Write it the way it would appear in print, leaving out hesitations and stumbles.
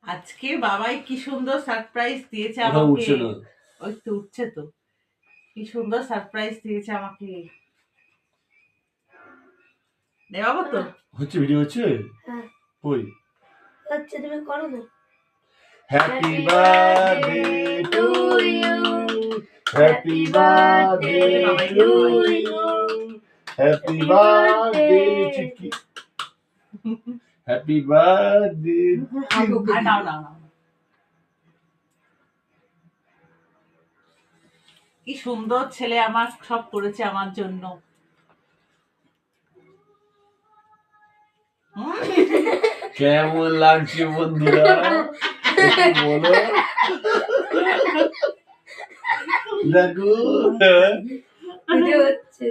আজকে বাবাই কি সুন্দর সারপ্রাইজ দিয়েছে আমাকে। ওই তো উঠছে তো, কি সুন্দর সারপ্রাইজ দিয়েছে আমাকে। দেওয়াবো তো হচ্ছে, ভিডিও হচ্ছে। হ্যাঁ কই হচ্ছে, তুমি করো না। Happy birthday to you, happy birthday to you, happy birthday Chiki, happy birthday. নাও নাও নাও। কি সুন্দর ছেলে আমার, সব করেছে আমার জন্য। কেমন লাগছে বন্ধুরা একটু বলো। দেখো ভিডিও হচ্ছে।